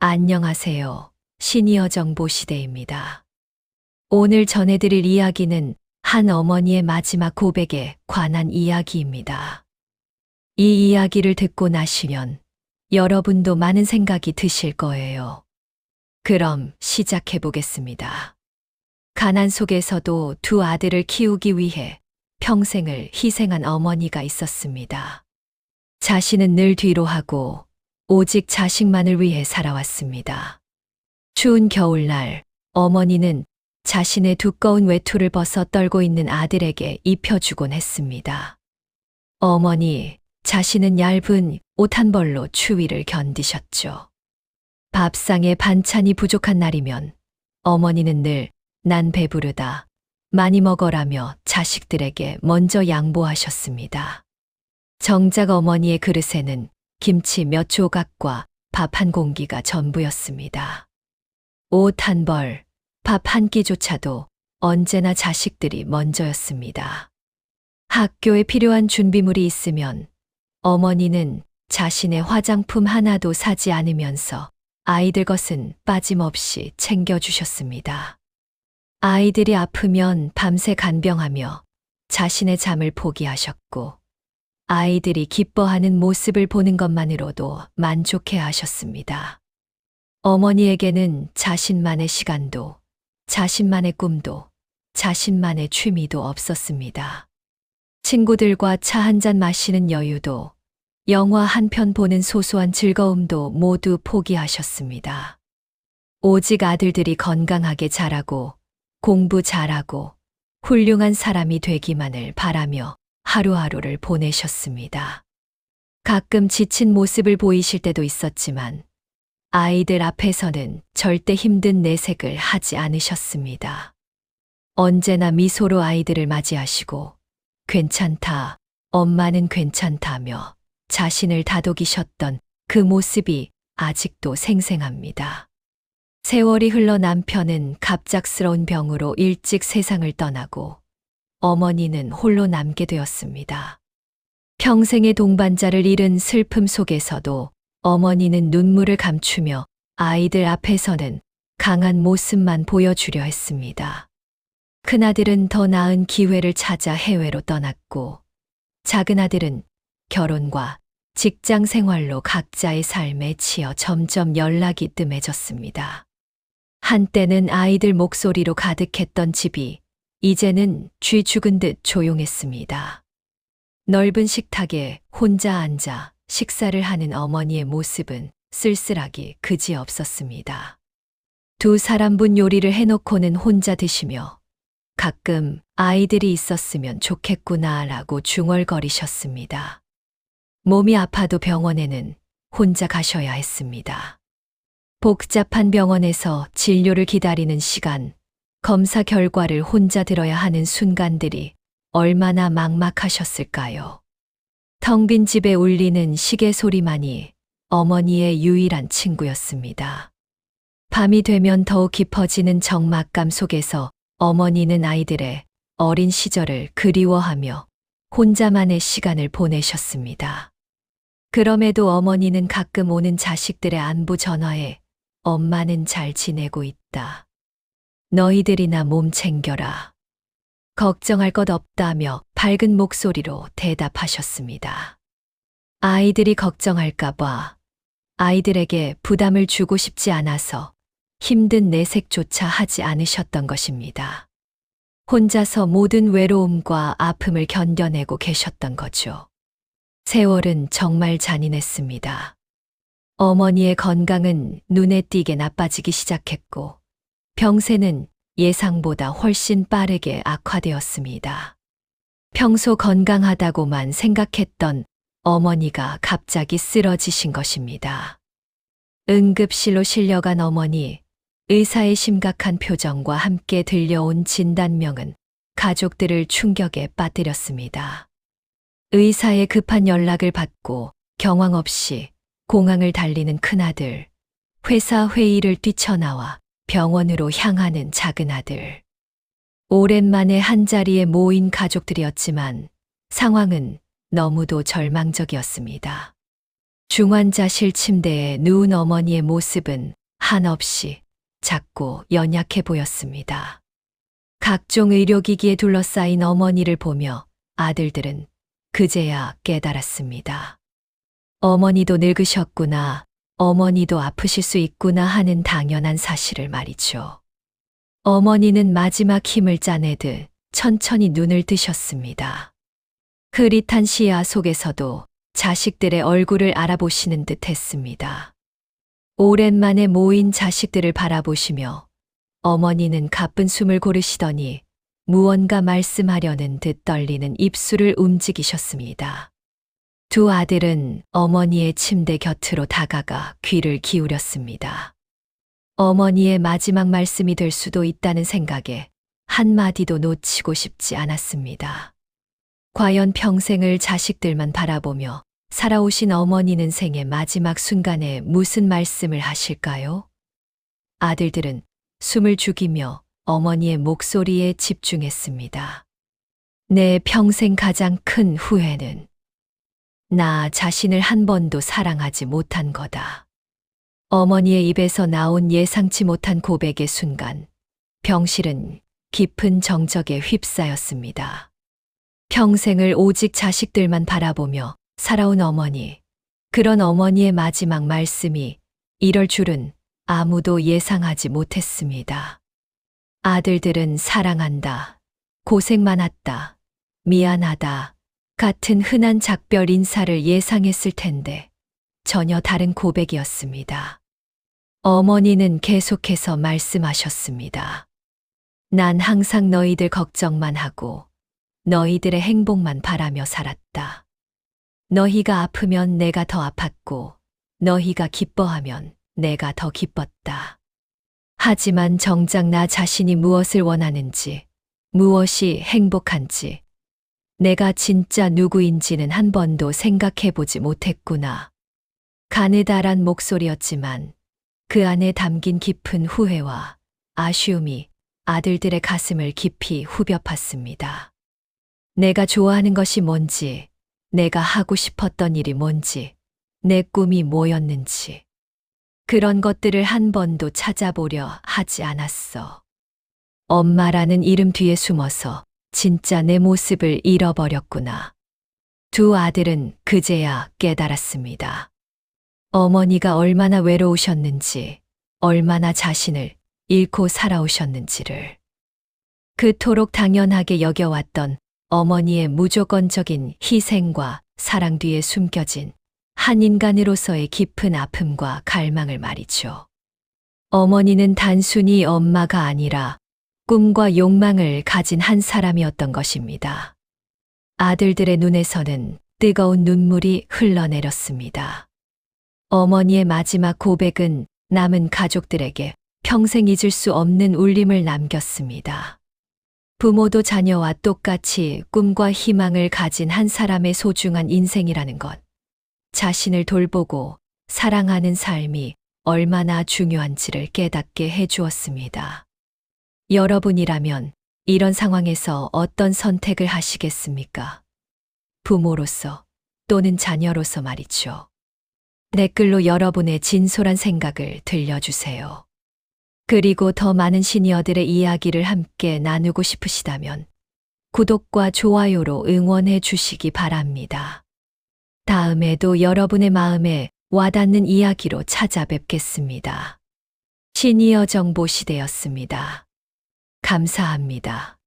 안녕하세요. 시니어 정보 시대입니다. 오늘 전해드릴 이야기는 한 어머니의 마지막 고백에 관한 이야기입니다. 이 이야기를 듣고 나시면 여러분도 많은 생각이 드실 거예요. 그럼 시작해 보겠습니다. 가난 속에서도 두 아들을 키우기 위해 평생을 희생한 어머니가 있었습니다. 자신은 늘 뒤로 하고 오직 자식만을 위해 살아왔습니다. 추운 겨울날 어머니는 자신의 두꺼운 외투를 벗어 떨고 있는 아들에게 입혀주곤 했습니다. 어머니, 자신은 얇은 옷 한 벌로 추위를 견디셨죠. 밥상에 반찬이 부족한 날이면 어머니는 늘 난 배부르다, 많이 먹어라며 자식들에게 먼저 양보하셨습니다. 정작 어머니의 그릇에는 김치 몇 조각과 밥 한 공기가 전부였습니다. 옷 한 벌, 밥 한 끼조차도 언제나 자식들이 먼저였습니다. 학교에 필요한 준비물이 있으면 어머니는 자신의 화장품 하나도 사지 않으면서 아이들 것은 빠짐없이 챙겨주셨습니다. 아이들이 아프면 밤새 간병하며 자신의 잠을 포기하셨고, 아이들이 기뻐하는 모습을 보는 것만으로도 만족해 하셨습니다. 어머니에게는 자신만의 시간도, 자신만의 꿈도, 자신만의 취미도 없었습니다. 친구들과 차 한 잔 마시는 여유도, 영화 한 편 보는 소소한 즐거움도 모두 포기하셨습니다. 오직 아들들이 건강하게 자라고, 공부 잘하고, 훌륭한 사람이 되기만을 바라며 하루하루를 보내셨습니다. 가끔 지친 모습을 보이실 때도 있었지만 아이들 앞에서는 절대 힘든 내색을 하지 않으셨습니다. 언제나 미소로 아이들을 맞이하시고 괜찮다, 엄마는 괜찮다며 자신을 다독이셨던 그 모습이 아직도 생생합니다. 세월이 흘러 남편은 갑작스러운 병으로 일찍 세상을 떠나고 어머니는 홀로 남게 되었습니다. 평생의 동반자를 잃은 슬픔 속에서도 어머니는 눈물을 감추며 아이들 앞에서는 강한 모습만 보여주려 했습니다. 큰아들은 더 나은 기회를 찾아 해외로 떠났고, 작은 아들은 결혼과 직장 생활로 각자의 삶에 치여 점점 연락이 뜸해졌습니다. 한때는 아이들 목소리로 가득했던 집이 이제는 쥐 죽은 듯 조용했습니다. 넓은 식탁에 혼자 앉아 식사를 하는 어머니의 모습은 쓸쓸하기 그지없었습니다. 두 사람분 요리를 해놓고는 혼자 드시며 가끔 아이들이 있었으면 좋겠구나라고 중얼거리셨습니다. 몸이 아파도 병원에는 혼자 가셔야 했습니다. 복잡한 병원에서 진료를 기다리는 시간, 검사 결과를 혼자 들어야 하는 순간들이 얼마나 막막하셨을까요? 텅 빈 집에 울리는 시계 소리만이 어머니의 유일한 친구였습니다. 밤이 되면 더욱 깊어지는 적막감 속에서 어머니는 아이들의 어린 시절을 그리워하며 혼자만의 시간을 보내셨습니다. 그럼에도 어머니는 가끔 오는 자식들의 안부 전화에 엄마는 잘 지내고 있다. 너희들이나 몸 챙겨라. 걱정할 것 없다며 밝은 목소리로 대답하셨습니다. 아이들이 걱정할까봐 아이들에게 부담을 주고 싶지 않아서 힘든 내색조차 하지 않으셨던 것입니다. 혼자서 모든 외로움과 아픔을 견뎌내고 계셨던 거죠. 세월은 정말 잔인했습니다. 어머니의 건강은 눈에 띄게 나빠지기 시작했고, 병세는 예상보다 훨씬 빠르게 악화되었습니다. 평소 건강하다고만 생각했던 어머니가 갑자기 쓰러지신 것입니다. 응급실로 실려간 어머니, 의사의 심각한 표정과 함께 들려온 진단명은 가족들을 충격에 빠뜨렸습니다. 의사의 급한 연락을 받고 경황 없이 공항을 달리는 큰아들, 회사 회의를 뛰쳐나와 병원으로 향하는 작은아들. 오랜만에 한자리에 모인 가족들이었지만 상황은 너무도 절망적이었습니다. 중환자실 침대에 누운 어머니의 모습은 한없이 작고 연약해 보였습니다. 각종 의료기기에 둘러싸인 어머니를 보며 아들들은 그제야 깨달았습니다. 어머니도 늙으셨구나, 어머니도 아프실 수 있구나 하는 당연한 사실을 말이죠. 어머니는 마지막 힘을 짜내듯 천천히 눈을 뜨셨습니다. 흐릿한 시야 속에서도 자식들의 얼굴을 알아보시는 듯 했습니다. 오랜만에 모인 자식들을 바라보시며 어머니는 가쁜 숨을 고르시더니 무언가 말씀하려는 듯 떨리는 입술을 움직이셨습니다. 두 아들은 어머니의 침대 곁으로 다가가 귀를 기울였습니다. 어머니의 마지막 말씀이 될 수도 있다는 생각에 한마디도 놓치고 싶지 않았습니다. 과연 평생을 자식들만 바라보며 살아오신 어머니는 생의 마지막 순간에 무슨 말씀을 하실까요? 아들들은 숨을 죽이며 어머니의 목소리에 집중했습니다. 내 평생 가장 큰 후회는 나 자신을 한 번도 사랑하지 못한 거다. 어머니의 입에서 나온 예상치 못한 고백의 순간, 병실은 깊은 정적에 휩싸였습니다. 평생을 오직 자식들만 바라보며 살아온 어머니, 그런 어머니의 마지막 말씀이 이럴 줄은 아무도 예상하지 못했습니다. 아들들은 사랑한다, 고생 많았다, 미안하다 같은 흔한 작별 인사를 예상했을 텐데 전혀 다른 고백이었습니다. 어머니는 계속해서 말씀하셨습니다. 난 항상 너희들 걱정만 하고 너희들의 행복만 바라며 살았다. 너희가 아프면 내가 더 아팠고 너희가 기뻐하면 내가 더 기뻤다. 하지만 정작 나 자신이 무엇을 원하는지, 무엇이 행복한지, 내가 진짜 누구인지는 한 번도 생각해 보지 못했구나. 가느다란 목소리였지만 그 안에 담긴 깊은 후회와 아쉬움이 아들들의 가슴을 깊이 후벼 팠습니다. 내가 좋아하는 것이 뭔지, 내가 하고 싶었던 일이 뭔지, 내 꿈이 뭐였는지, 그런 것들을 한 번도 찾아보려 하지 않았어. 엄마라는 이름 뒤에 숨어서 진짜 내 모습을 잃어버렸구나. 두 아들은 그제야 깨달았습니다. 어머니가 얼마나 외로우셨는지, 얼마나 자신을 잃고 살아오셨는지를. 그토록 당연하게 여겨왔던 어머니의 무조건적인 희생과 사랑 뒤에 숨겨진 한 인간으로서의 깊은 아픔과 갈망을 말이죠. 어머니는 단순히 엄마가 아니라 꿈과 욕망을 가진 한 사람이었던 것입니다. 아들들의 눈에서는 뜨거운 눈물이 흘러내렸습니다. 어머니의 마지막 고백은 남은 가족들에게 평생 잊을 수 없는 울림을 남겼습니다. 부모도 자녀와 똑같이 꿈과 희망을 가진 한 사람의 소중한 인생이라는 것, 자신을 돌보고 사랑하는 삶이 얼마나 중요한지를 깨닫게 해주었습니다. 여러분이라면 이런 상황에서 어떤 선택을 하시겠습니까? 부모로서 또는 자녀로서 말이죠. 댓글로 여러분의 진솔한 생각을 들려주세요. 그리고 더 많은 시니어들의 이야기를 함께 나누고 싶으시다면 구독과 좋아요로 응원해 주시기 바랍니다. 다음에도 여러분의 마음에 와닿는 이야기로 찾아뵙겠습니다. 시니어 정보 시대였습니다. 감사합니다.